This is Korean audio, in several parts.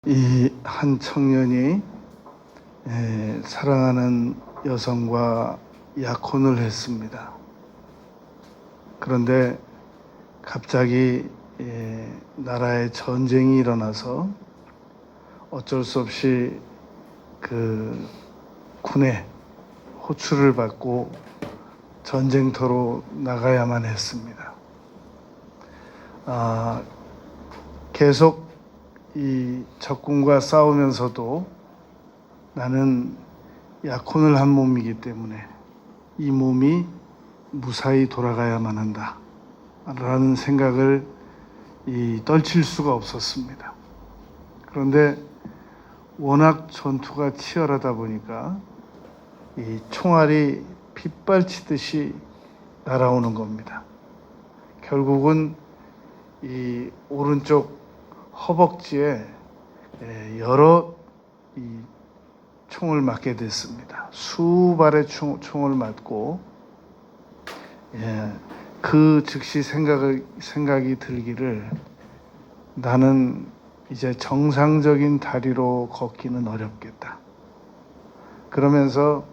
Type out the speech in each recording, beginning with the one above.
이 한 청년이 사랑하는 여성과 약혼을 했습니다. 그런데 갑자기 나라에 전쟁이 일어나서 어쩔 수 없이 그 군에 호출을 받고 전쟁터로 나가야만 했습니다. 계속 이 적군과 싸우면서도 나는 약혼을 한 몸이기 때문에 이 몸이 무사히 돌아가야만 한다 라는 생각을 떨칠 수가 없었습니다. 그런데 워낙 전투가 치열하다 보니까 이 총알이 빗발치듯이 날아오는 겁니다. 결국은 이 오른쪽 허벅지에 여러 이 총을 맞게 됐습니다. 수발의 총을 맞고 그 즉시 생각이 들기를 나는 이제 정상적인 다리로 걷기는 어렵겠다. 그러면서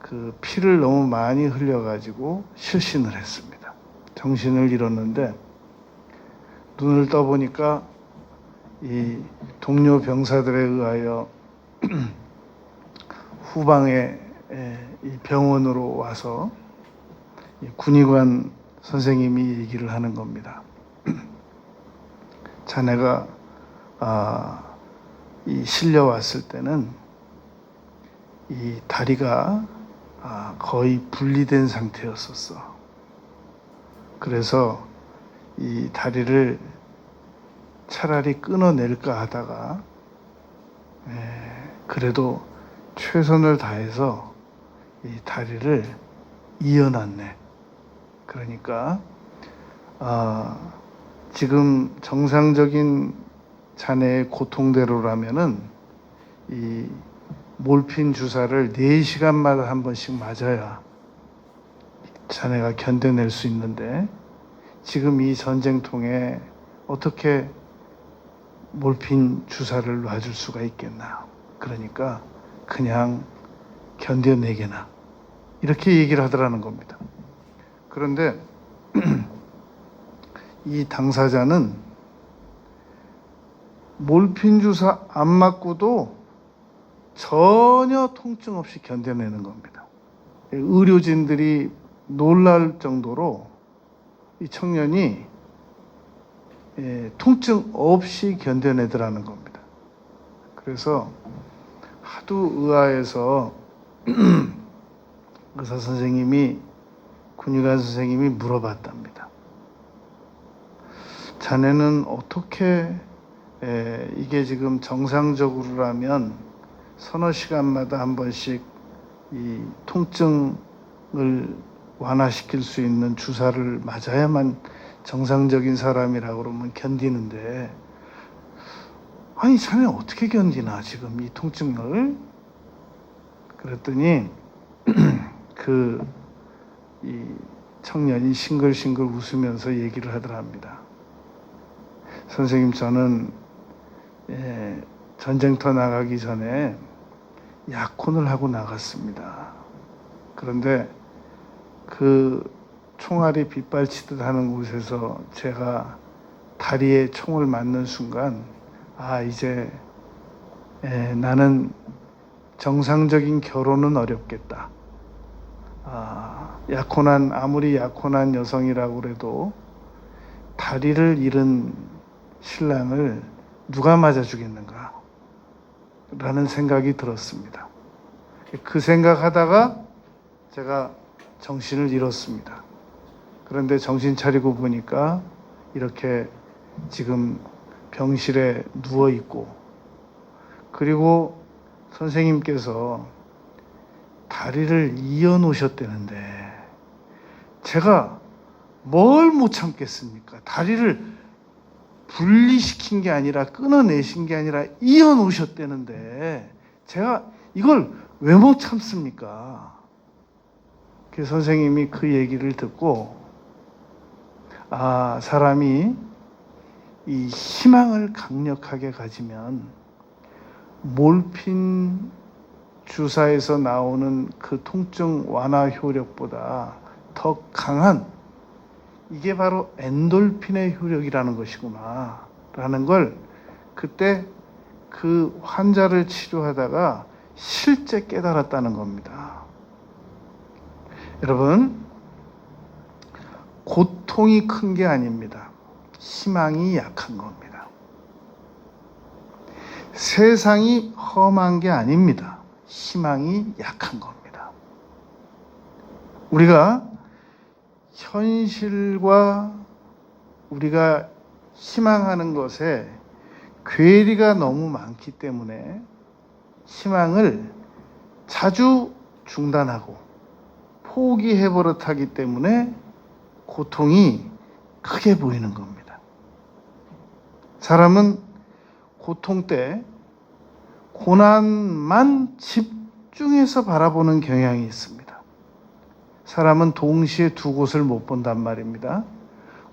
그 피를 너무 많이 흘려가지고 실신을 했습니다. 정신을 잃었는데 눈을 떠보니까 이 동료 병사들에 의하여 후방에 이 병원으로 와서 군의관 선생님이 얘기를 하는 겁니다. 자네가 실려왔을 때는 이 다리가 거의 분리된 상태였었어. 그래서 이 다리를 차라리 끊어낼까 하다가 그래도 최선을 다해서 이 다리를 이어놨네. 그러니까 지금 정상적인 자네의 고통대로라면은 이 몰핀 주사를 4시간마다 한 번씩 맞아야 자네가 견뎌낼 수 있는데 지금 이 전쟁통에 어떻게 몰핀 주사를 놔줄 수가 있겠나. 그러니까 그냥 견뎌내게나. 이렇게 얘기를 하더라는 겁니다. 그런데 이 당사자는 몰핀 주사 안 맞고도 전혀 통증 없이 견뎌내는 겁니다. 의료진들이 놀랄 정도로 이 청년이 통증 없이 견뎌내더라는 겁니다. 그래서 하도 의아해서 의사 선생님이 군의관 선생님이 물어봤답니다. 자네는 어떻게 이게 지금 정상적으로라면 서너 시간마다 한 번씩 이 통증을 완화시킬 수 있는 주사를 맞아야만 정상적인 사람이라고 그러면 견디는데 아니 자네 어떻게 견디나 지금 이 통증을? 그랬더니 이 청년이 싱글싱글 웃으면서 얘기를 하더랍니다. 선생님, 저는 전쟁터 나가기 전에 약혼을 하고 나갔습니다. 그런데 그 총알이 빗발치듯 하는 곳에서 제가 다리에 총을 맞는 순간 이제 나는 정상적인 결혼은 어렵겠다. 아무리 약혼한 여성이라고 그래도 다리를 잃은 신랑을 누가 맞아주겠는가 라는 생각이 들었습니다. 그 생각하다가 제가 정신을 잃었습니다. 그런데 정신 차리고 보니까 이렇게 지금 병실에 누워 있고, 그리고 선생님께서 다리를 이어 놓으셨다는데 제가 뭘 못 참겠습니까? 다리를 분리시킨 게 아니라 끊어내신 게 아니라 이어 놓으셨다는데 제가 이걸 왜 못 참습니까? 그 선생님이 그 얘기를 듣고 사람이 이 희망을 강력하게 가지면 몰핀 주사에서 나오는 그 통증 완화 효력보다 더 강한, 이게 바로 엔돌핀의 효력이라는 것이구나 라는 걸 그때 그 환자를 치료하다가 실제 깨달았다는 겁니다. 여러분, 고통이 큰 게 아닙니다. 희망이 약한 겁니다. 세상이 험한 게 아닙니다. 희망이 약한 겁니다. 우리가 현실과 우리가 희망하는 것에 괴리가 너무 많기 때문에 희망을 자주 중단하고 포기해버릇하기 때문에 고통이 크게 보이는 겁니다. 사람은 고통 때 고난만 집중해서 바라보는 경향이 있습니다. 사람은 동시에 두 곳을 못 본단 말입니다.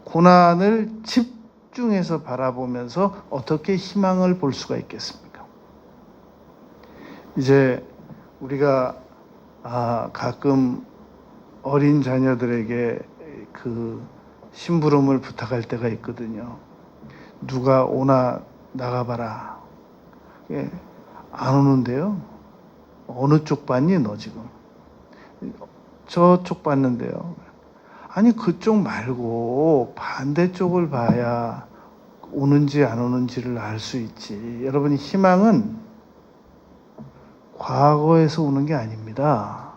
고난을 집중해서 바라보면서 어떻게 희망을 볼 수가 있겠습니까? 이제 우리가 가끔 어린 자녀들에게 그 심부름을 부탁할 때가 있거든요. 누가 오나 나가봐라. 안 오는데요. 어느 쪽 봤니 너 지금? 저쪽 봤는데요. 아니 그쪽 말고 반대쪽을 봐야 오는지 안 오는지를 알 수 있지. 여러분, 희망은 과거에서 오는 게 아닙니다.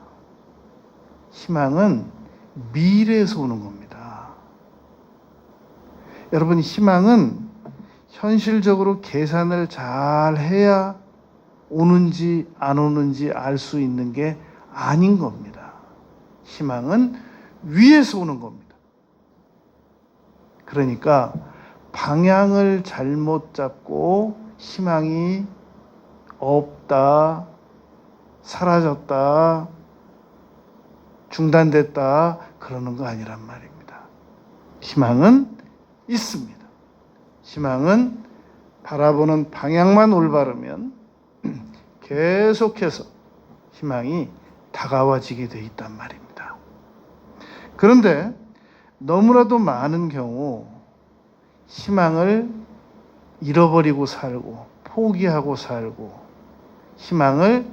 희망은 미래에서 오는 겁니다. 여러분, 희망은 현실적으로 계산을 잘 해야 오는지 안 오는지 알 수 있는 게 아닌 겁니다. 희망은 위에서 오는 겁니다. 그러니까 방향을 잘못 잡고 희망이 없다, 사라졌다, 중단됐다 그러는 거 아니란 말입니다. 희망은 있습니다. 희망은 바라보는 방향만 올바르면 계속해서 희망이 다가와지게 돼 있단 말입니다. 그런데 너무나도 많은 경우 희망을 잃어버리고 살고 포기하고 살고 희망을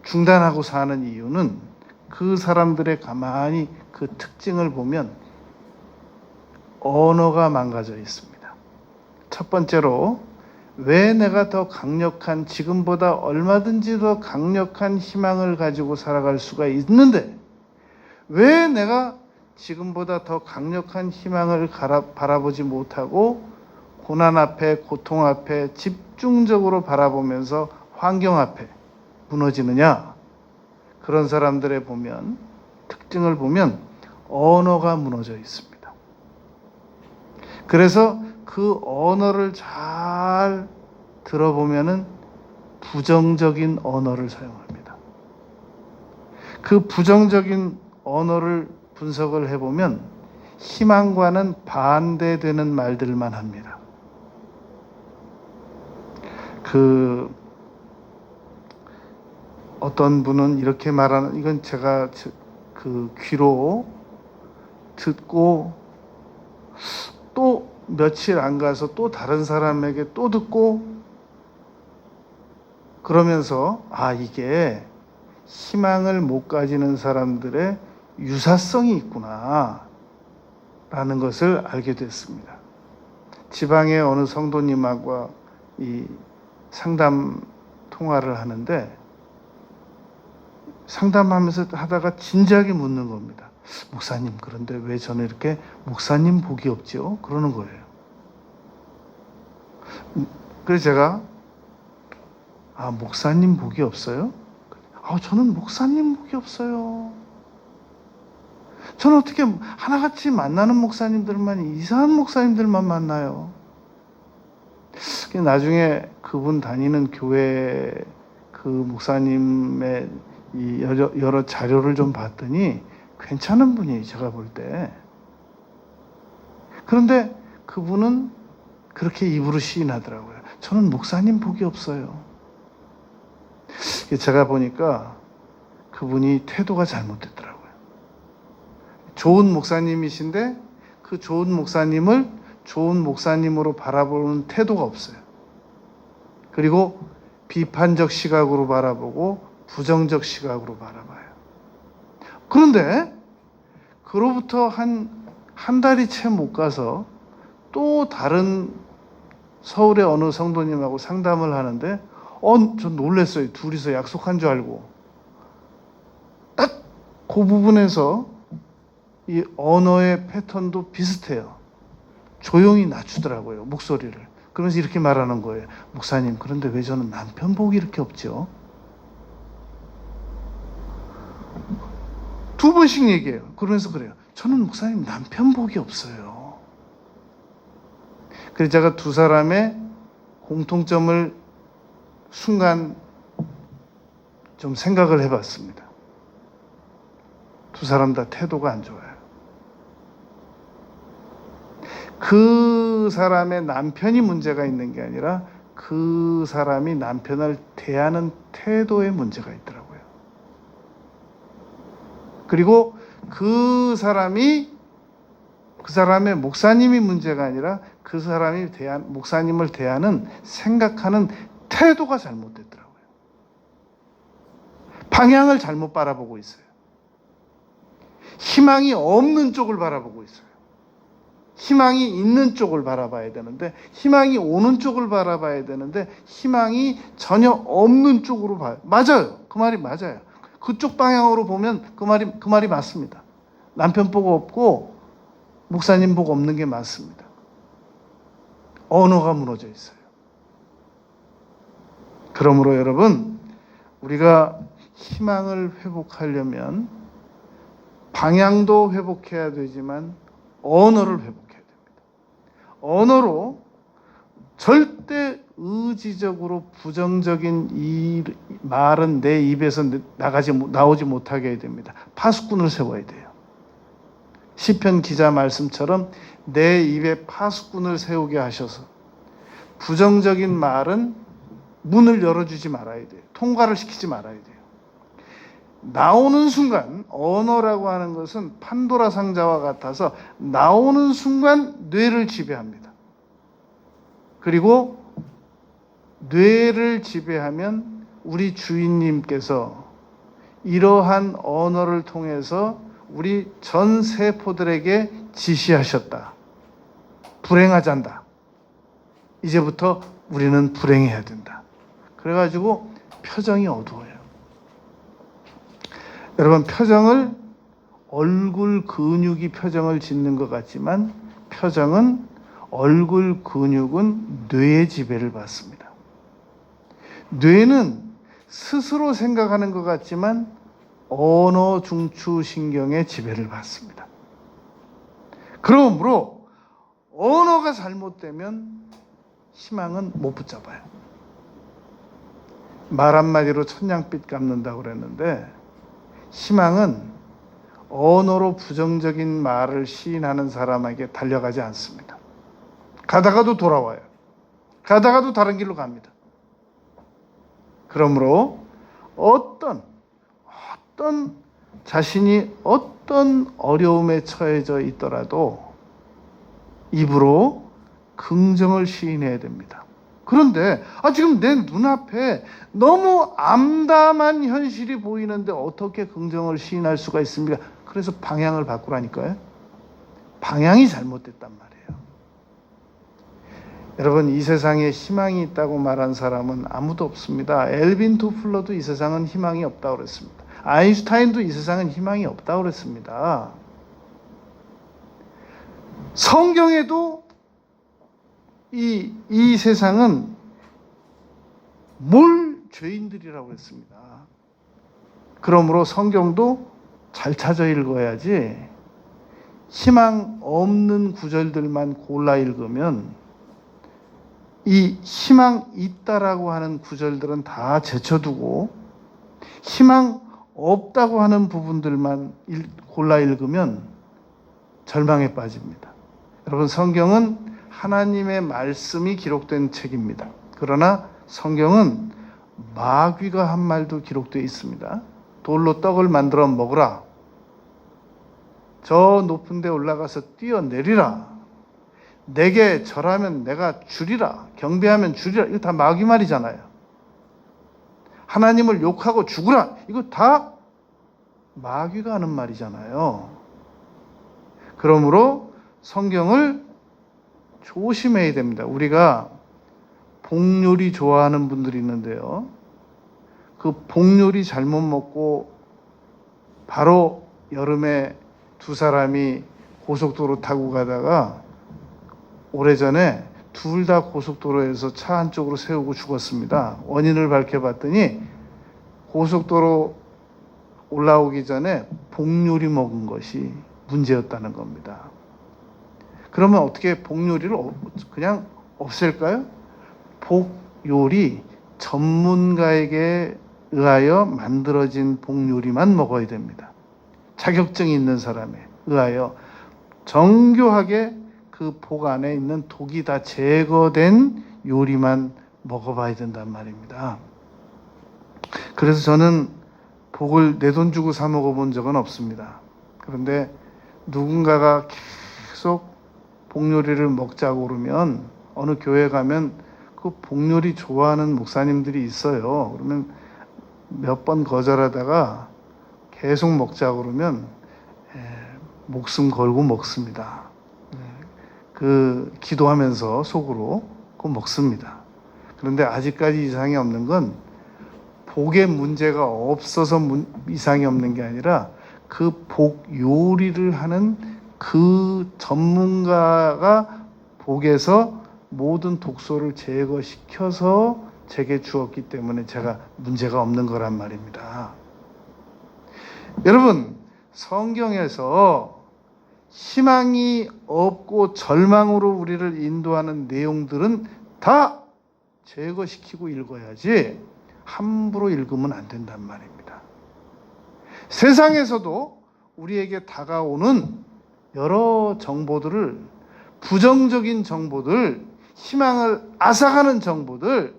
중단하고 사는 이유는 그 사람들의 가만히 그 특징을 보면 언어가 망가져 있습니다. 첫 번째로, 왜 내가 더 강력한, 지금보다 얼마든지 더 강력한 희망을 가지고 살아갈 수가 있는데 왜 내가 지금보다 더 강력한 희망을 바라보지 못하고 고난 앞에, 고통 앞에 집중적으로 바라보면서 환경 앞에 무너지느냐? 그런 사람들의 특징을 보면 언어가 무너져 있습니다. 그래서 그 언어를 잘 들어보면은 부정적인 언어를 사용합니다. 그 부정적인 언어를 분석을 해보면 희망과는 반대되는 말들만 합니다. 어떤 분은 이렇게 말하는, 이건 제가 그 귀로 듣고 또 며칠 안 가서 또 다른 사람에게 또 듣고 그러면서 이게 희망을 못 가지는 사람들의 유사성이 있구나 라는 것을 알게 됐습니다. 지방의 어느 성도님하고 이 상담 통화를 하는데 상담하면서 하다가 진지하게 묻는 겁니다. 목사님, 그런데 왜 저는 이렇게 목사님 복이 없죠? 그러는 거예요. 그래서 제가 목사님 복이 없어요? 저는 목사님 복이 없어요. 저는 어떻게 하나같이 만나는 목사님들만, 이상한 목사님들만 만나요. 나중에 그분 다니는 교회 그 목사님의 이 여러 자료를 좀 봤더니 괜찮은 분이 제가 볼 때. 그런데 그분은 그렇게 입으로 시인하더라고요. 저는 목사님 복이 없어요. 제가 보니까 그분이 태도가 잘못됐더라고요. 좋은 목사님이신데 그 좋은 목사님을 좋은 목사님으로 바라보는 태도가 없어요. 그리고 비판적 시각으로 바라보고 부정적 시각으로 바라봐요. 그런데 그로부터 한 달이 채 못 가서 또 다른 서울의 어느 성도님하고 상담을 하는데 전 놀랐어요. 둘이서 약속한 줄 알고. 딱 그 부분에서 이 언어의 패턴도 비슷해요. 조용히 낮추더라고요, 목소리를. 그러면서 이렇게 말하는 거예요. 목사님, 그런데 왜 저는 남편 복이 이렇게 없죠? 2번씩 얘기해요. 그러면서 그래요. 저는 목사님 남편 복이 없어요. 그래서 제가 두 사람의 공통점을 순간 좀 생각을 해봤습니다. 두 사람 다 태도가 안 좋아요. 그 사람의 남편이 문제가 있는 게 아니라 그 사람이 남편을 대하는 태도에 문제가 있더라고요. 그리고 그 사람의 목사님이 문제가 아니라 그 사람이 목사님을 대하는 생각하는 태도가 잘못됐더라고요. 방향을 잘못 바라보고 있어요. 희망이 없는 쪽을 바라보고 있어요. 희망이 있는 쪽을 바라봐야 되는데, 희망이 오는 쪽을 바라봐야 되는데, 희망이 전혀 없는 쪽으로 봐요. 맞아요. 그 말이 맞아요. 그쪽 방향으로 보면 그 말이 맞습니다. 남편 복 없고 목사님 복 없는 게 맞습니다. 언어가 무너져 있어요. 그러므로 여러분, 우리가 희망을 회복하려면 방향도 회복해야 되지만 언어를 회복해야 됩니다. 언어로 절대 의지적으로 부정적인 이 말은 내 입에서 나오지 못하게 해야 됩니다. 파수꾼을 세워야 돼요. 시편 기자 말씀처럼 내 입에 파수꾼을 세우게 하셔서 부정적인 말은 문을 열어주지 말아야 돼요. 통과를 시키지 말아야 돼요. 나오는 순간, 언어라고 하는 것은 판도라 상자와 같아서 나오는 순간 뇌를 지배합니다. 그리고 뇌를 지배하면 우리 주인님께서 이러한 언어를 통해서 우리 전 세포들에게 지시하셨다. 불행하지 않다. 이제부터 우리는 불행해야 된다. 그래가지고 표정이 어두워요. 여러분, 표정을 얼굴 근육이 표정을 짓는 것 같지만 얼굴 근육은 뇌의 지배를 받습니다. 뇌는 스스로 생각하는 것 같지만 언어 중추 신경의 지배를 받습니다. 그러므로 언어가 잘못되면 희망은 못 붙잡아요. 말 한마디로 천냥빛 갚는다고 그랬는데, 희망은 언어로 부정적인 말을 시인하는 사람에게 달려가지 않습니다. 가다가도 돌아와요. 가다가도 다른 길로 갑니다. 그러므로 어떤 자신이 어떤 어려움에 처해져 있더라도 입으로 긍정을 시인해야 됩니다. 그런데 지금 내 눈앞에 너무 암담한 현실이 보이는데 어떻게 긍정을 시인할 수가 있습니까? 그래서 방향을 바꾸라니까요. 방향이 잘못됐단 말이에요. 여러분, 이 세상에 희망이 있다고 말한 사람은 아무도 없습니다. 엘빈 토플러도 이 세상은 희망이 없다고 그랬습니다. 아인슈타인도 이 세상은 희망이 없다고 그랬습니다. 성경에도 이 세상은 죄인들이라고 했습니다. 그러므로 성경도 잘 찾아 읽어야지 희망 없는 구절들만 골라 읽으면 이 희망 있다라고 하는 구절들은 다 제쳐두고 희망 없다고 하는 부분들만 골라 읽으면 절망에 빠집니다. 여러분, 성경은 하나님의 말씀이 기록된 책입니다. 그러나 성경은 마귀가 한 말도 기록되어 있습니다. 돌로 떡을 만들어 먹으라. 저 높은 데 올라가서 뛰어내리라. 내게 절하면 내가 주리라. 경배하면 주리라. 이거 다 마귀 말이잖아요. 하나님을 욕하고 죽으라. 이거 다 마귀가 하는 말이잖아요. 그러므로 성경을 조심해야 됩니다. 우리가 복요리 좋아하는 분들이 있는데요. 그 복요리 잘못 먹고 바로 여름에 두 사람이 고속도로 타고 가다가 오래전에 둘 다 고속도로에서 차 한쪽으로 세우고 죽었습니다. 원인을 밝혀봤더니 고속도로 올라오기 전에 복요리 먹은 것이 문제였다는 겁니다. 그러면 어떻게 복요리를 그냥 없앨까요? 복요리 전문가에게 의하여 만들어진 복요리만 먹어야 됩니다. 자격증이 있는 사람에 의하여 정교하게 그 복 안에 있는 독이 다 제거된 요리만 먹어봐야 된단 말입니다. 그래서 저는 복을 내 돈 주고 사 먹어본 적은 없습니다. 그런데 누군가가 계속 복요리를 먹자고 그러면 어느 교회 가면 그 복요리 좋아하는 목사님들이 있어요. 그러면 몇 번 거절하다가 계속 먹자고 그러면 목숨 걸고 먹습니다. 그 기도하면서 속으로 그거 먹습니다. 그런데 아직까지 이상이 없는 건 복에 문제가 없어서 이상이 없는 게 아니라 그 복 요리를 하는 그 전문가가 복에서 모든 독소를 제거시켜서 제게 주었기 때문에 제가 문제가 없는 거란 말입니다. 여러분, 성경에서 희망이 없고 절망으로 우리를 인도하는 내용들은 다 제거시키고 읽어야지 함부로 읽으면 안 된단 말입니다. 세상에서도 우리에게 다가오는 여러 정보들을, 부정적인 정보들, 희망을 앗아가는 정보들,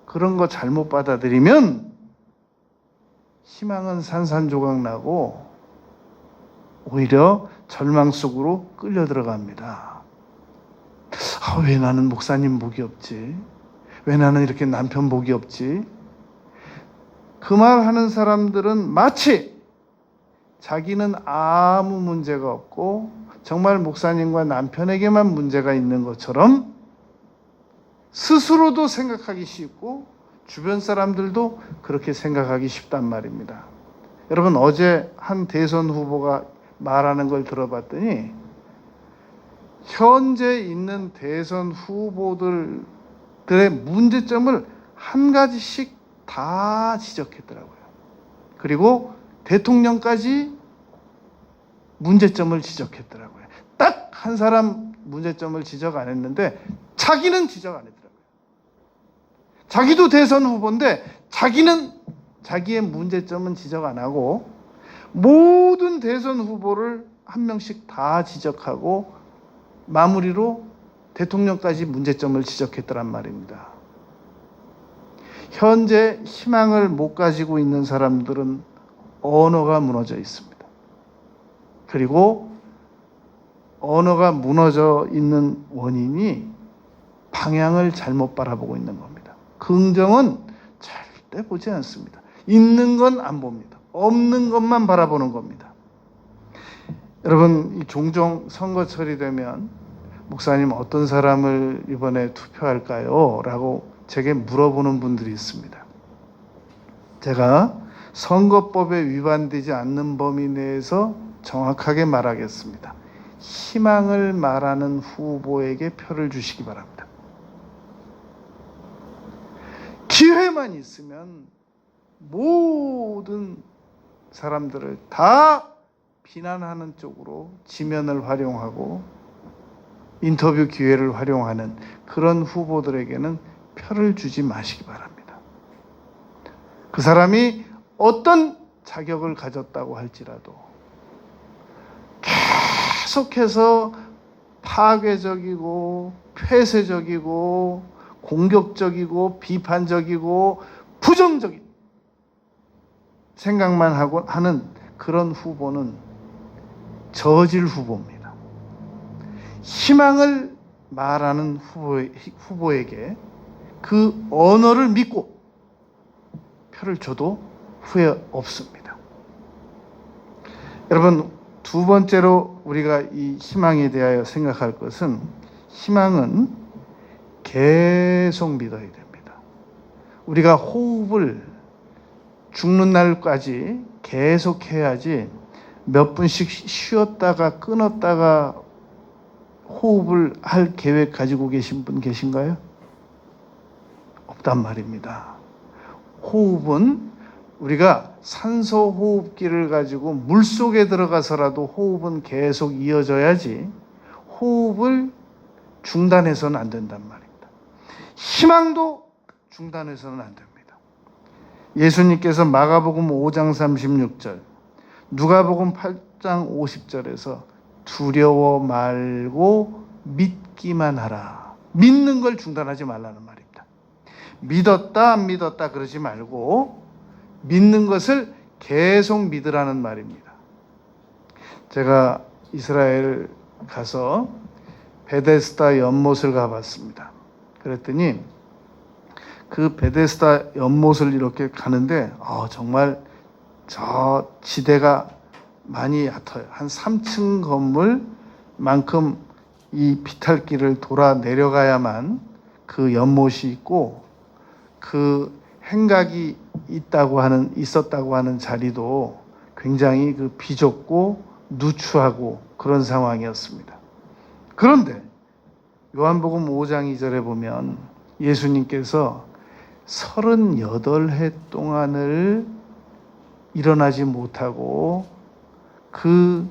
그런 거 잘못 받아들이면 희망은 산산조각 나고 오히려 절망 속으로 끌려 들어갑니다. 왜 나는 목사님 복이 없지? 왜 나는 이렇게 남편 복이 없지? 그 말 하는 사람들은 마치 자기는 아무 문제가 없고 정말 목사님과 남편에게만 문제가 있는 것처럼 스스로도 생각하기 쉽고 주변 사람들도 그렇게 생각하기 쉽단 말입니다. 여러분, 어제 한 대선 후보가 말하는 걸 들어봤더니 현재 있는 대선 후보들의 문제점을 한 가지씩 다 지적했더라고요. 그리고 대통령까지 문제점을 지적했더라고요. 딱 한 사람 문제점을 지적 안 했는데 자기는 지적 안 했더라고요. 자기도 대선 후보인데 자기는 자기의 문제점은 지적 안 하고 모든 대선 후보를 한 명씩 다 지적하고 마무리로 대통령까지 문제점을 지적했더란 말입니다. 현재 희망을 못 가지고 있는 사람들은 언어가 무너져 있습니다. 그리고 언어가 무너져 있는 원인이 방향을 잘못 바라보고 있는 겁니다. 긍정은 절대 보지 않습니다. 있는 건 안 봅니다. 없는 것만 바라보는 겁니다. 여러분, 종종 선거철이 되면 목사님 어떤 사람을 이번에 투표할까요? 라고 제게 물어보는 분들이 있습니다. 제가 선거법에 위반되지 않는 범위 내에서 정확하게 말하겠습니다. 희망을 말하는 후보에게 표를 주시기 바랍니다. 기회만 있으면 모든 사람들을 다 비난하는 쪽으로 지면을 활용하고 인터뷰 기회를 활용하는 그런 후보들에게는 표를 주지 마시기 바랍니다. 그 사람이 어떤 자격을 가졌다고 할지라도 계속해서 파괴적이고 폐쇄적이고 공격적이고 비판적이고 부정적인 생각만 하고 하는 그런 후보는 저질 후보입니다. 희망을 말하는 후보에게 그 언어를 믿고 표를 줘도 후회 없습니다. 여러분, 두 번째로 우리가 이 희망에 대하여 생각할 것은, 희망은 계속 믿어야 됩니다. 우리가 호흡을 죽는 날까지 계속 해야지, 몇 분씩 쉬었다가 끊었다가 호흡을 할 계획 가지고 계신 분 계신가요? 없단 말입니다. 호흡은 우리가 산소 호흡기를 가지고 물속에 들어가서라도 호흡은 계속 이어져야지 호흡을 중단해서는 안 된단 말입니다. 희망도 중단해서는 안 됩니다. 예수님께서 마가복음 5장 36절, 누가복음 8장 50절에서 두려워 말고 믿기만 하라. 믿는 걸 중단하지 말라는 말입니다. 믿었다 안 믿었다 그러지 말고 믿는 것을 계속 믿으라는 말입니다. 제가 이스라엘 가서 베데스다 연못을 가봤습니다. 그랬더니 그 베데스다 연못을 이렇게 가는데 정말 저 지대가 많이 얕아요. 한 3층 건물만큼 이 비탈길을 돌아 내려가야만 그 연못이 있고, 그 행각이 있었다고 하는 자리도 굉장히 그 비좁고 누추하고 그런 상황이었습니다. 그런데 요한복음 5장 2절에 보면 예수님께서 38해 동안을 일어나지 못하고 그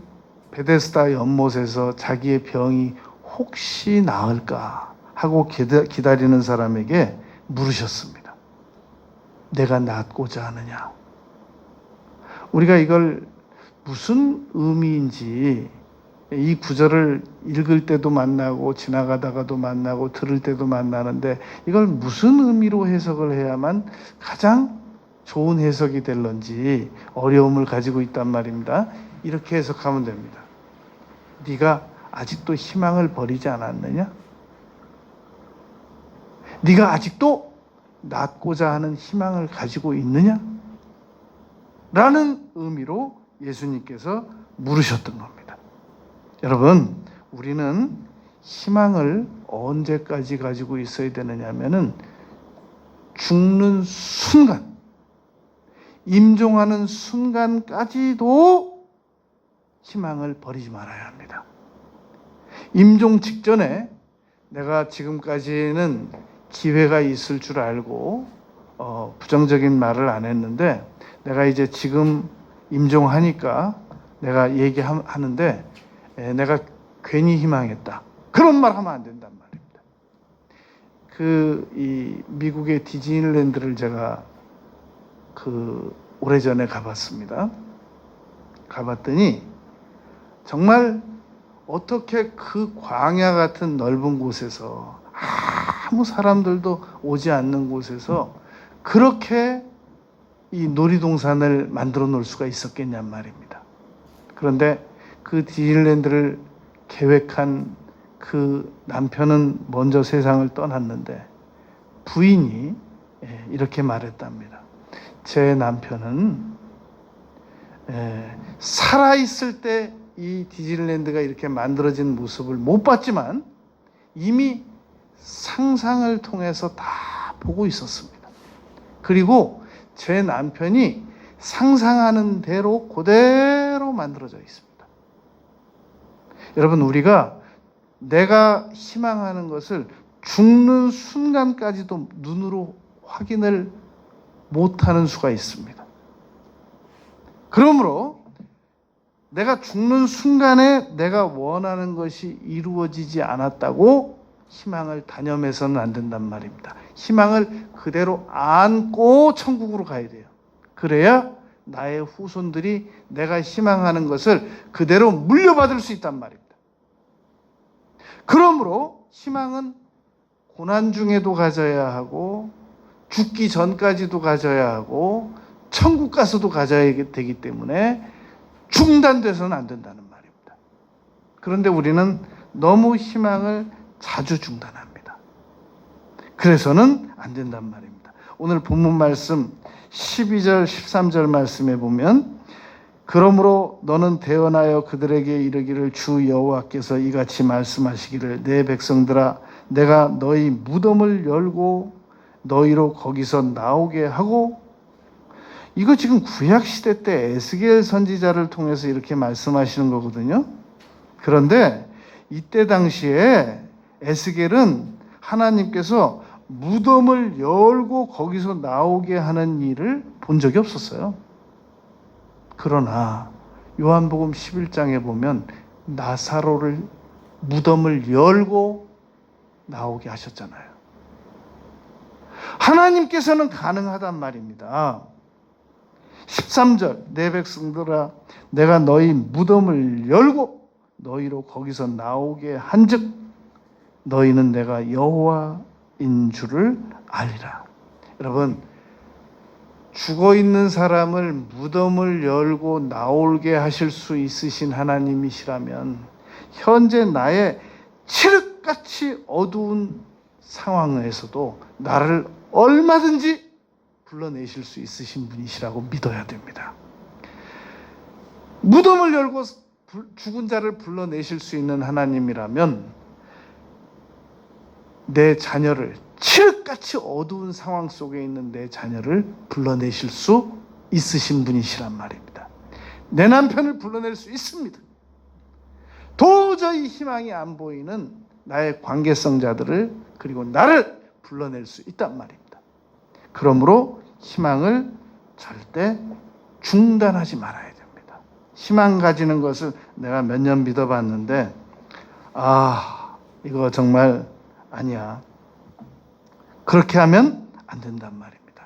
베데스다 연못에서 자기의 병이 혹시 나을까 하고 기다리는 사람에게 물으셨습니다. 내가 낫고자 하느냐? 우리가 이걸 무슨 의미인지 이 구절을 읽을 때도 만나고 지나가다가도 만나고 들을 때도 만나는데, 이걸 무슨 의미로 해석을 해야만 가장 좋은 해석이 될런지 어려움을 가지고 있단 말입니다. 이렇게 해석하면 됩니다. 네가 아직도 희망을 버리지 않았느냐? 네가 아직도 낫고자 하는 희망을 가지고 있느냐? 라는 의미로 예수님께서 물으셨던 겁니다. 여러분, 우리는 희망을 언제까지 가지고 있어야 되느냐면은 죽는 순간, 임종하는 순간까지도 희망을 버리지 말아야 합니다. 임종 직전에 내가 지금까지는 기회가 있을 줄 알고 부정적인 말을 안 했는데, 내가 이제 지금 임종하니까 내가 얘기하는데 내가 괜히 희망했다, 그런 말 하면 안 된단 말입니다. 이 미국의 디즈니랜드를 제가 오래전에 가봤습니다. 가봤더니 정말 어떻게 그 광야 같은 넓은 곳에서, 아무 사람들도 오지 않는 곳에서 그렇게 이 놀이동산을 만들어 놓을 수가 있었겠냔 말입니다. 그런데 그 디즈니랜드를 계획한 그 남편은 먼저 세상을 떠났는데 부인이 이렇게 말했답니다. 제 남편은 살아있을 때 이 디즈니랜드가 이렇게 만들어진 모습을 못 봤지만 이미 상상을 통해서 다 보고 있었습니다. 그리고 제 남편이 상상하는 대로 그대로 만들어져 있습니다. 여러분, 우리가 내가 희망하는 것을 죽는 순간까지도 눈으로 확인을 못하는 수가 있습니다. 그러므로 내가 죽는 순간에 내가 원하는 것이 이루어지지 않았다고 희망을 단념해서는 안 된단 말입니다. 희망을 그대로 안고 천국으로 가야 돼요. 그래야 나의 후손들이 내가 희망하는 것을 그대로 물려받을 수 있단 말입니다. 그러므로 희망은 고난 중에도 가져야 하고 죽기 전까지도 가져야 하고 천국 가서도 가져야 되기 때문에 중단돼서는 안 된다는 말입니다. 그런데 우리는 너무 희망을 자주 중단합니다. 그래서는 안 된단 말입니다. 오늘 본문 말씀 12절 13절 말씀에 보면 그러므로 너는 대언하여 그들에게 이르기를 주 여호와께서 이같이 말씀하시기를 내 백성들아 내가 너희 무덤을 열고 너희로 거기서 나오게 하고 이거 지금 구약시대 때 에스겔 선지자를 통해서 이렇게 말씀하시는 거거든요. 그런데 이때 당시에 에스겔은 하나님께서 무덤을 열고 거기서 나오게 하는 일을 본 적이 없었어요. 그러나 요한복음 11장에 보면 나사로를 무덤을 열고 나오게 하셨잖아요. 하나님께서는 가능하단 말입니다. 13절 내 백성들아 내가 너희 무덤을 열고 너희로 거기서 나오게 한즉 너희는 내가 여호와인 줄을 알리라. 여러분 죽어있는 사람을 무덤을 열고 나오게 하실 수 있으신 하나님이시라면 현재 나의 칠흑같이 어두운 상황에서도 나를 얼마든지 불러내실 수 있으신 분이시라고 믿어야 됩니다. 무덤을 열고 죽은 자를 불러내실 수 있는 하나님이라면 내 자녀를 칠흑같이 어두운 상황 속에 있는 내 자녀를 불러내실 수 있으신 분이시란 말입니다. 내 남편을 불러낼 수 있습니다. 도저히 희망이 안 보이는 나의 관계성자들을 그리고 나를 불러낼 수 있단 말입니다. 그러므로 희망을 절대 중단하지 말아야 됩니다. 희망 가지는 것을 내가 몇 년 믿어봤는데 이거 정말 아니야. 그렇게 하면 안 된단 말입니다.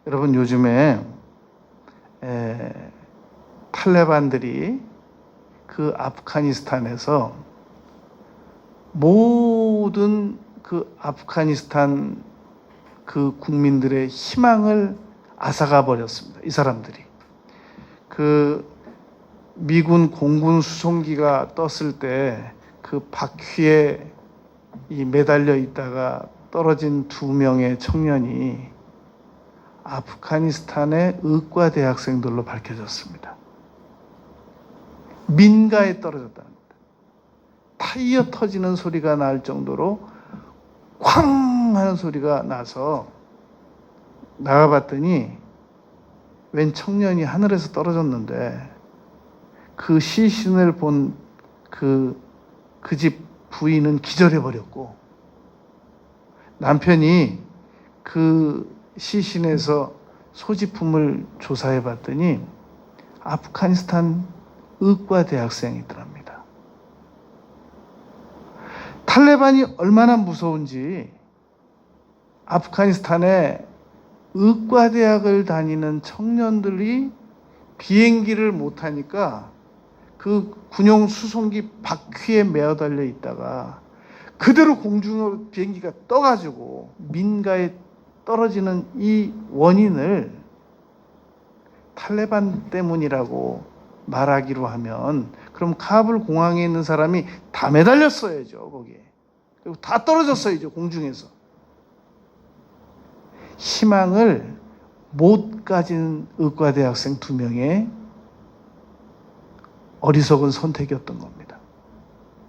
여러분 요즘에 탈레반들이 그 아프가니스탄에서 모든 그 아프가니스탄 그 국민들의 희망을 앗아가 버렸습니다. 이 사람들이. 그 미군 공군 수송기가 떴을 때 그 바퀴에 매달려 있다가 떨어진 2명의 청년이 아프가니스탄의 의과 대학생들로 밝혀졌습니다. 민가에 떨어졌다는 겁니다. 타이어 터지는 소리가 날 정도로 쾅 하는 소리가 나서 나가봤더니 웬 청년이 하늘에서 떨어졌는데 그 시신을 본 그 집 부인은 기절해버렸고 남편이 그 시신에서 소지품을 조사해봤더니 아프가니스탄 의과 대학생이더랍니다. 탈레반이 얼마나 무서운지 아프가니스탄에 의과대학을 다니는 청년들이 비행기를 못하니까 그 군용 수송기 바퀴에 매어 달려 있다가 그대로 공중으로 비행기가 떠가지고 민가에 떨어지는 이 원인을 탈레반 때문이라고 말하기로 하면 그럼 카불 공항에 있는 사람이 다 매달렸어야죠. 거기에. 그리고 다 떨어졌어야죠. 공중에서. 희망을 못 가진 의과대학생 2명의 어리석은 선택이었던 겁니다.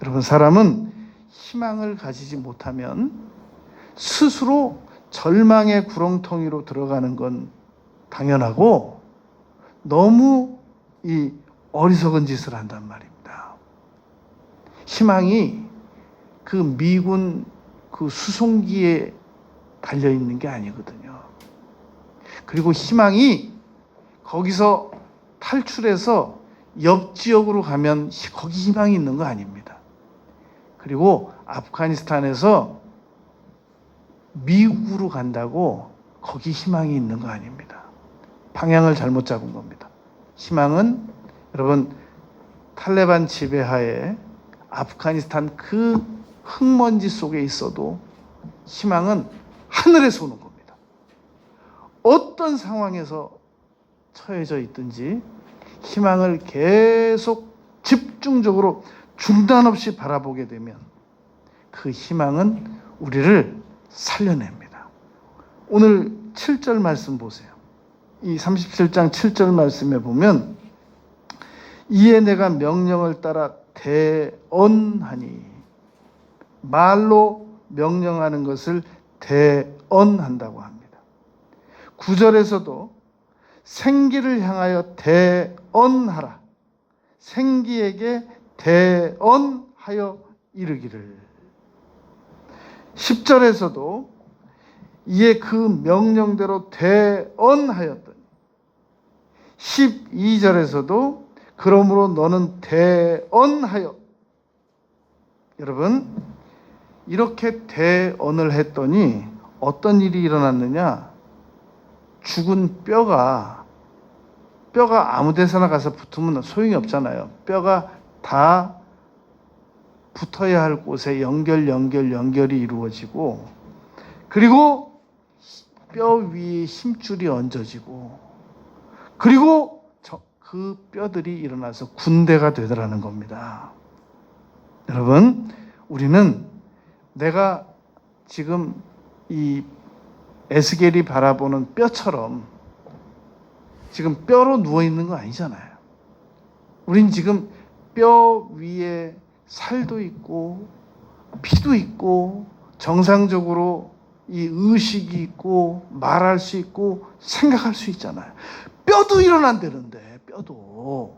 여러분 사람은 희망을 가지지 못하면 스스로 절망의 구렁텅이로 들어가는 건 당연하고 너무 이 어리석은 짓을 한단 말입니다. 희망이 그 미군 그 수송기에 달려있는 게 아니거든요. 그리고 희망이 거기서 탈출해서 옆 지역으로 가면 거기 희망이 있는 거 아닙니다. 그리고 아프가니스탄에서 미국으로 간다고 거기 희망이 있는 거 아닙니다. 방향을 잘못 잡은 겁니다. 희망은 여러분 탈레반 지배하에 아프가니스탄 그 흙먼지 속에 있어도 희망은 하늘에서 오는 겁니다. 어떤 상황에서 처해져 있든지 희망을 계속 집중적으로 중단 없이 바라보게 되면 그 희망은 우리를 살려냅니다. 오늘 7절 말씀 보세요. 이 37장 7절 말씀에 보면 이에 내가 명령을 따라 대언하니, 말로 명령하는 것을 대언한다고 합니다. 9절에서도 생기를 향하여 대언하라, 생기에게 대언하여 이르기를. 10절에서도 이에 그 명령대로 대언하였더니, 12절에서도 그러므로 너는 대언하여. 여러분, 이렇게 대언을 했더니 어떤 일이 일어났느냐? 죽은 뼈가 아무 데서나 가서 붙으면 소용이 없잖아요. 뼈가 다 붙어야 할 곳에 연결이 이루어지고, 그리고 뼈 위에 힘줄이 얹어지고, 그리고 그 뼈들이 일어나서 군대가 되더라는 겁니다. 여러분, 우리는 내가 지금 이 에스겔이 바라보는 뼈처럼 지금 뼈로 누워 있는 거 아니잖아요. 우린 지금 뼈 위에 살도 있고 피도 있고 정상적으로 이 의식이 있고 말할 수 있고 생각할 수 있잖아요. 뼈도 일어난다는데, 뼈도.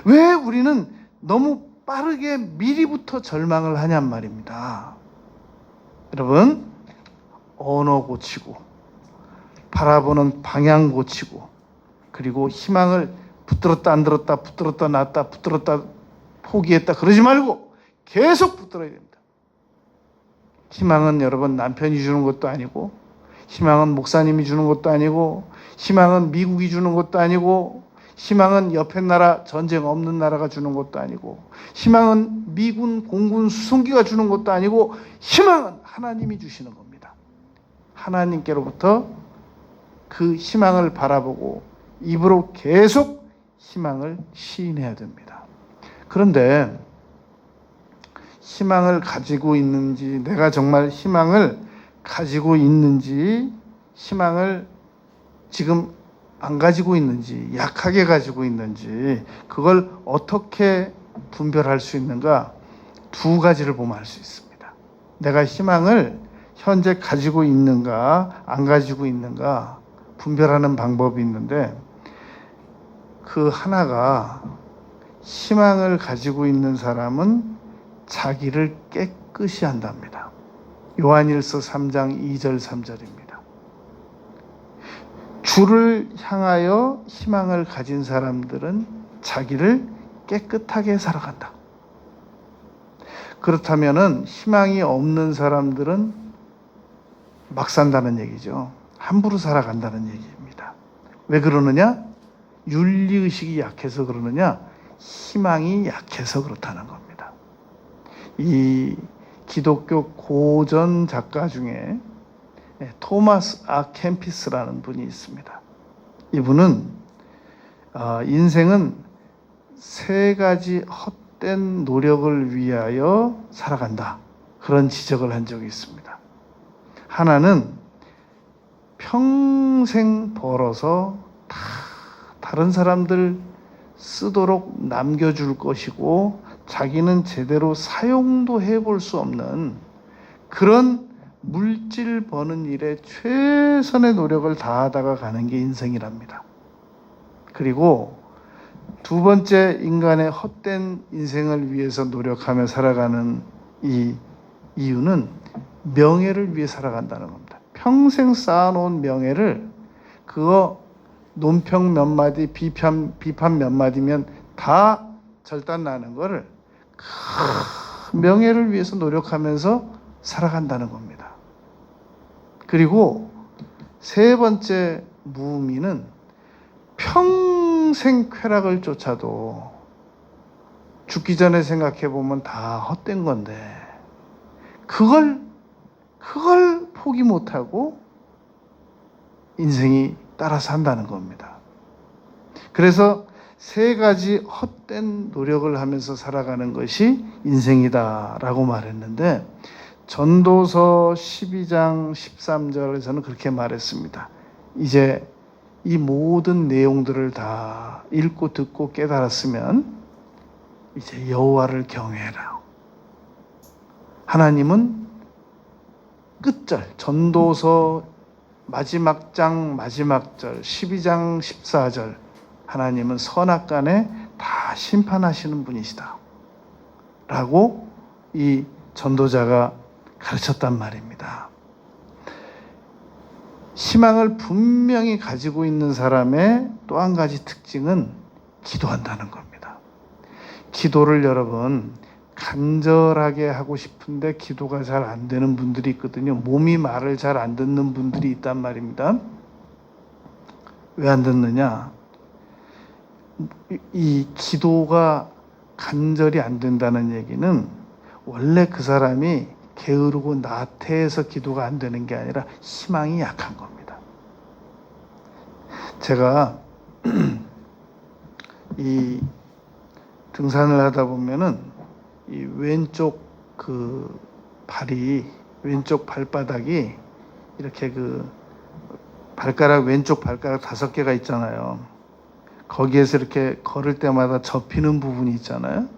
왜 우리는 너무 빠르게 미리부터 절망을 하냔 말입니다. 여러분, 언어 고치고 바라보는 방향 고치고, 그리고 희망을 붙들었다 안 들었다, 붙들었다 놨다, 붙들었다 포기했다 그러지 말고 계속 붙들어야 됩니다. 희망은 여러분 남편이 주는 것도 아니고, 희망은 목사님이 주는 것도 아니고, 희망은 미국이 주는 것도 아니고, 희망은 옆에 나라, 전쟁 없는 나라가 주는 것도 아니고, 희망은 미군 공군 수송기가 주는 것도 아니고, 희망은 하나님이 주시는 겁니다. 하나님께로부터 그 희망을 바라보고 입으로 계속 희망을 시인해야 됩니다. 그런데 희망을 가지고 있는지, 내가 정말 희망을 가지고 있는지, 희망을 지금 안 가지고 있는지, 약하게 가지고 있는지, 그걸 어떻게 분별할 수 있는가? 두 가지를 보면 알 수 있습니다. 내가 희망을 현재 가지고 있는가, 안 가지고 있는가 분별하는 방법이 있는데, 그 하나가, 희망을 가지고 있는 사람은 자기를 깨끗이 한답니다. 요한일서 3장 2절 3절입니다. 주를 향하여 희망을 가진 사람들은 자기를 깨끗하게 살아간다. 그렇다면은 희망이 없는 사람들은 막 산다는 얘기죠. 함부로 살아간다는 얘기입니다. 왜 그러느냐? 윤리의식이 약해서 그러느냐? 희망이 약해서 그렇다는 겁니다. 이 기독교 고전 작가 중에 토마스 아 캠피스라는 분이 있습니다. 이분은 인생은 세 가지 헛된 노력을 위하여 살아간다, 그런 지적을 한 적이 있습니다. 하나는 평생 벌어서 다른 사람들 쓰도록 남겨줄 것이고, 자기는 제대로 사용도 해볼 수 없는 그런 물질 버는 일에 최선의 노력을 다하다가 가는 게 인생이랍니다. 그리고 두 번째, 인간의 헛된 인생을 위해서 노력하며 살아가는 이 이유는 명예를 위해 살아간다는 겁니다. 평생 쌓아놓은 명예를, 그거 논평 몇 마디, 비판 몇 마디면 다 절단 나는 거를 명예를 위해서 노력하면서 살아간다는 겁니다. 그리고 세 번째 무의미는 평생 쾌락을 쫓아도 죽기 전에 생각해 보면 다 헛된 건데 그걸 포기 못하고 인생이 따라 산다는 겁니다. 그래서 세 가지 헛된 노력을 하면서 살아가는 것이 인생이다라고 말했는데, 전도서 12장 13절에서는 그렇게 말했습니다. 이제 이 모든 내용들을 다 읽고 듣고 깨달았으면 이제 여호와를 경외해라. 하나님은 끝절, 전도서 마지막 장 마지막 절 12장 14절, 하나님은 선악간에 다 심판하시는 분이시다 라고 이 전도자가 가르쳤단 말입니다. 희망을 분명히 가지고 있는 사람의 또 한 가지 특징은 기도한다는 겁니다. 기도를 여러분 간절하게 하고 싶은데 기도가 잘 안 되는 분들이 있거든요. 몸이 말을 잘 안 듣는 분들이 있단 말입니다. 왜 안 듣느냐? 이 기도가 간절히 안 된다는 얘기는 원래 그 사람이 게으르고 나태해서 기도가 안 되는 게 아니라 희망이 약한 겁니다. 제가 이 등산을 하다 보면은 이 왼쪽 그 발이, 왼쪽 발바닥이 이렇게 그 발가락, 왼쪽 발가락 5개가 있잖아요. 거기에서 이렇게 걸을 때마다 접히는 부분이 있잖아요.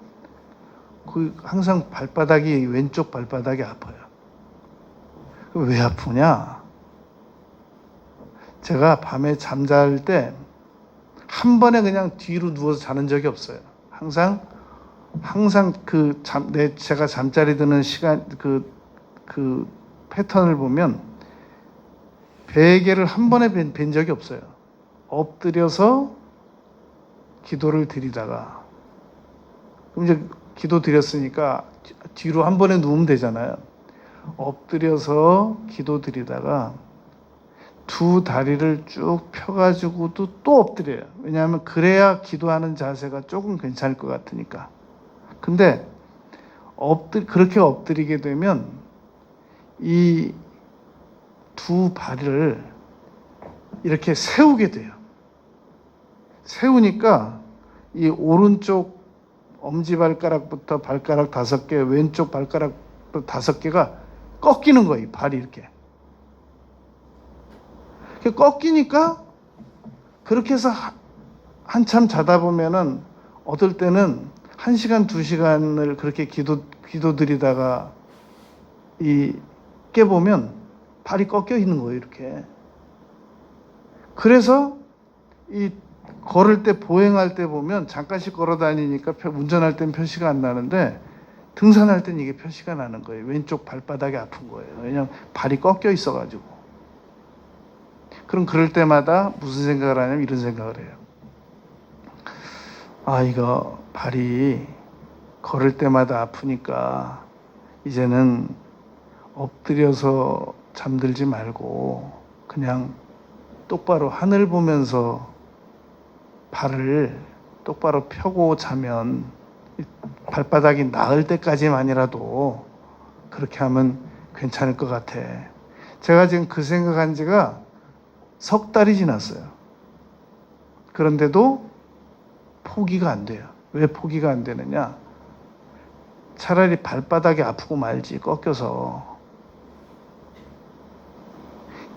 그 항상 발바닥이, 왼쪽 발바닥이 아파요. 왜 아프냐? 제가 밤에 잠잘 때 한 번에 그냥 뒤로 누워서 자는 적이 없어요. 항상 제가 잠자리 드는 시간, 그 패턴을 보면 베개를 한 번에 벤 적이 없어요. 엎드려서 기도를 드리다가, 그럼 이제 기도 드렸으니까 뒤로 한 번에 누우면 되잖아요. 엎드려서 기도 드리다가 두 다리를 쭉 펴가지고도 또 엎드려요. 왜냐하면 그래야 기도하는 자세가 조금 괜찮을 것 같으니까. 근데 그렇게 엎드리게 되면 이 두 발을 이렇게 세우게 돼요. 세우니까 이 오른쪽 엄지발가락부터 발가락 5개, 왼쪽 발가락 5개가 꺾이는 거예요. 발이 이렇게. 꺾이니까 그렇게 해서 한참 자다 보면은 어떨 때는 1시간, 2시간을 그렇게 기도 드리다가 깨보면 발이 꺾여 있는 거예요, 이렇게. 그래서 걸을 때, 보행할 때 보면 잠깐씩 걸어 다니니까 운전할 땐 표시가 안 나는데 등산할 땐 이게 표시가 나는 거예요. 왼쪽 발바닥이 아픈 거예요. 왜냐하면 발이 꺾여 있어가지고. 그럼 그럴 때마다 무슨 생각을 하냐면 이런 생각을 해요. 아, 이거 발이 걸을 때마다 아프니까 이제는 엎드려서 잠들지 말고 그냥 똑바로 하늘 보면서 발을 똑바로 펴고 자면 발바닥이 나을 때까지만이라도 그렇게 하면 괜찮을 것 같아. 제가 지금 그 생각한 지가 3달이 지났어요. 그런데도 포기가 안 돼요. 왜 포기가 안 되느냐? 차라리 발바닥이 아프고 말지, 꺾여서.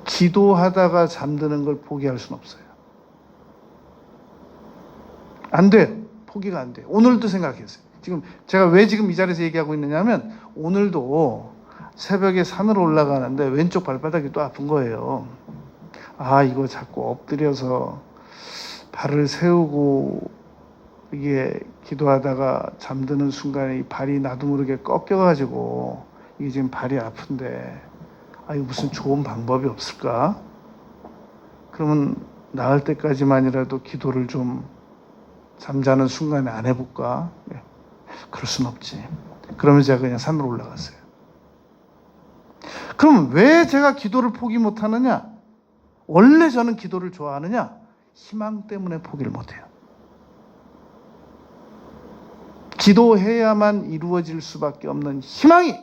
기도하다가 잠드는 걸 포기할 수는 없어요. 안 돼요. 포기가 안 돼요. 오늘도 생각했어요. 제가 왜 지금 이 자리에서 얘기하고 있느냐 하면 오늘도 새벽에 산으로 올라가는데 왼쪽 발바닥이 또 아픈 거예요. 아, 이거 자꾸 엎드려서 발을 세우고 이게 기도하다가 잠드는 순간에 이 발이 나도 모르게 꺾여가지고 이게 지금 발이 아픈데, 아, 이거 무슨 좋은 방법이 없을까? 그러면 나을 때까지만이라도 기도를 좀 잠자는 순간에 안 해볼까? 그럴 순 없지. 그러면 제가 그냥 산으로 올라갔어요. 그럼 왜 제가 기도를 포기 못하느냐? 원래 저는 기도를 좋아하느냐? 희망 때문에 포기를 못해요. 기도해야만 이루어질 수밖에 없는 희망이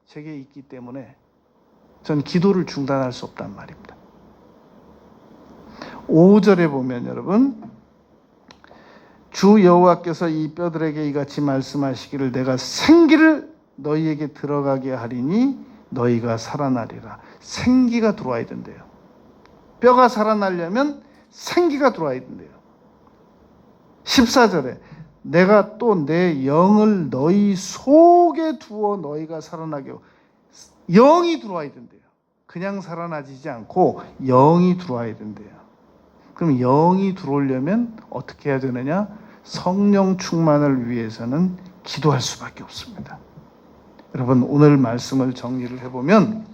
제게 있기 때문에 전 기도를 중단할 수 없단 말입니다. 5절에 보면 여러분, 주 여호와께서 이 뼈들에게 이같이 말씀하시기를 내가 생기를 너희에게 들어가게 하리니 너희가 살아나리라. 생기가 들어와야 된대요. 뼈가 살아나려면 생기가 들어와야 된대요. 14절에 내가 또 내 영을 너희 속에 두어 너희가 살아나게 하고, 영이 들어와야 된대요. 그냥 살아나지지 않고 영이 들어와야 된대요. 그럼 영이 들어오려면 어떻게 해야 되느냐? 성령 충만을 위해서는 기도할 수밖에 없습니다. 여러분, 오늘 말씀을 정리를 해보면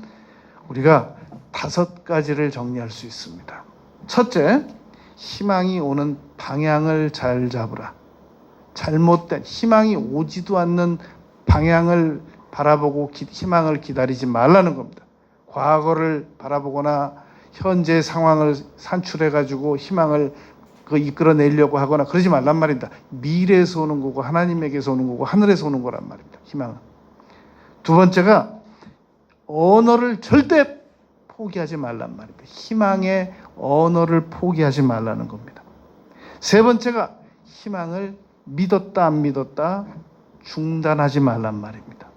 우리가 5가지를 정리할 수 있습니다. 첫째, 희망이 오는 방향을 잘 잡으라. 잘못된, 희망이 오지도 않는 방향을 바라보고 희망을 기다리지 말라는 겁니다. 과거를 바라보거나 현재 상황을 산출해가지고 희망을 이끌어내려고 하거나 그러지 말란 말입니다. 미래에서 오는 거고 하나님에게서 오는 거고 하늘에서 오는 거란 말입니다. 희망은. 두 번째가 언어를 절대 포기하지 말란 말입니다. 희망의 언어를 포기하지 말라는 겁니다. 세 번째가 희망을 믿었다 안 믿었다 중단하지 말란 말입니다.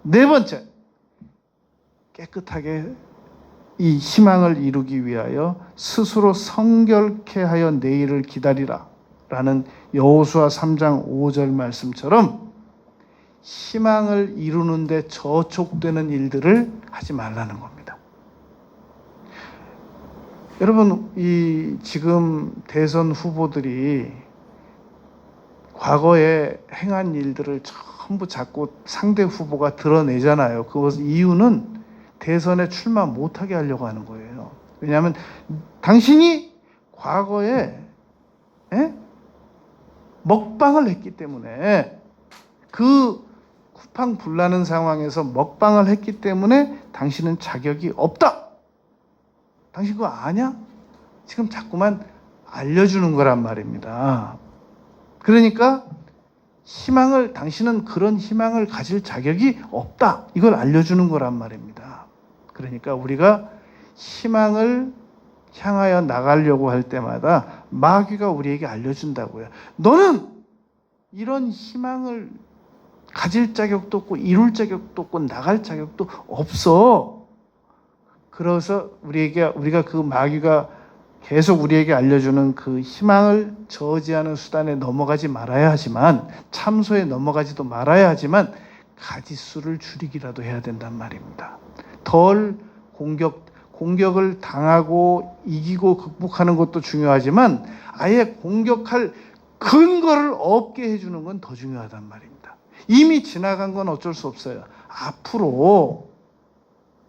네 번째, 깨끗하게 이 희망을 이루기 위하여 스스로 성결케 하여 내일을 기다리라 라는 여호수아 3장 5절 말씀처럼 희망을 이루는데 저촉되는 일들을 하지 말라는 겁니다. 여러분, 이 지금 대선 후보들이 과거에 행한 일들을 전부 자꾸 상대 후보가 드러내잖아요. 그 이유는 대선에 출마 못하게 하려고 하는 거예요. 왜냐하면 당신이 과거에 먹방을 했기 때문에, 그 쿠팡 불나는 상황에서 먹방을 했기 때문에 당신은 자격이 없다. 당신 그거 아냐? 지금 자꾸만 알려주는 거란 말입니다. 그러니까 당신은 그런 희망을 가질 자격이 없다. 이걸 알려주는 거란 말입니다. 그러니까 우리가 희망을 향하여 나가려고 할 때마다 마귀가 우리에게 알려준다고요. 너는 이런 희망을 가질 자격도 없고 이룰 자격도 없고 나갈 자격도 없어. 그래서 우리가 그 마귀가 계속 우리에게 알려주는 그 희망을 저지하는 수단에 넘어가지 말아야 하지만, 참소에 넘어가지도 말아야 하지만 가지수를 줄이기라도 해야 된단 말입니다. 덜 공격을 당하고 이기고 극복하는 것도 중요하지만 아예 공격할 근거를 없게 해주는 건 더 중요하단 말입니다. 이미 지나간 건 어쩔 수 없어요. 앞으로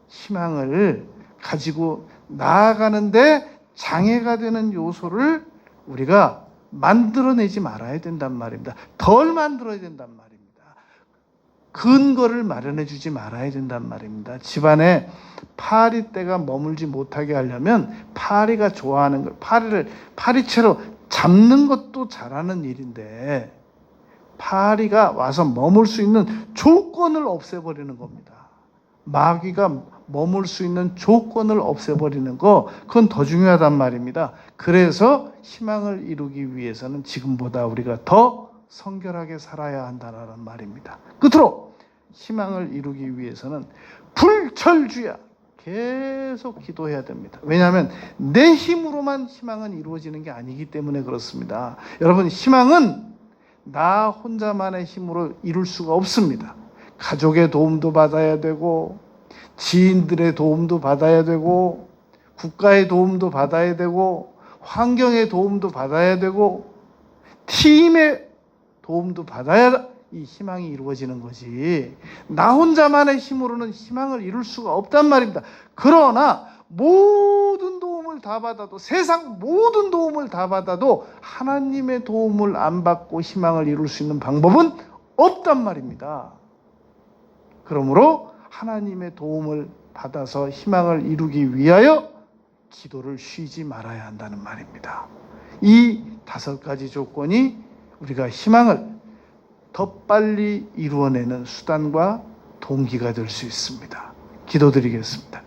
희망을 가지고 나아가는데 장애가 되는 요소를 우리가 만들어내지 말아야 된단 말입니다. 덜 만들어야 된단 말입니다. 근거를 마련해 주지 말아야 된단 말입니다. 집안에 파리떼가 머물지 못하게 하려면 파리가 좋아하는 걸, 파리채로 잡는 것도 잘하는 일인데 파리가 와서 머물 수 있는 조건을 없애버리는 겁니다. 마귀가 머물 수 있는 조건을 없애버리는 거, 그건 더 중요하단 말입니다. 그래서 희망을 이루기 위해서는 지금보다 우리가 더 성결하게 살아야 한다는 말입니다. 끝으로 희망을 이루기 위해서는 불철주야 계속 기도해야 됩니다. 왜냐하면 내 힘으로만 희망은 이루어지는 게 아니기 때문에 그렇습니다. 여러분, 희망은 나 혼자만의 힘으로 이룰 수가 없습니다. 가족의 도움도 받아야 되고, 지인들의 도움도 받아야 되고, 국가의 도움도 받아야 되고, 환경의 도움도 받아야 되고, 팀의 도움도 받아야 이 희망이 이루어지는 거지, 나 혼자만의 힘으로는 희망을 이룰 수가 없단 말입니다. 그러나 모든 도움을 다 받아도, 세상 모든 도움을 다 받아도 하나님의 도움을 안 받고 희망을 이룰 수 있는 방법은 없단 말입니다. 그러므로 하나님의 도움을 받아서 희망을 이루기 위하여 기도를 쉬지 말아야 한다는 말입니다. 이 5가지 조건이 우리가 희망을 더 빨리 이루어내는 수단과 동기가 될 수 있습니다. 기도드리겠습니다.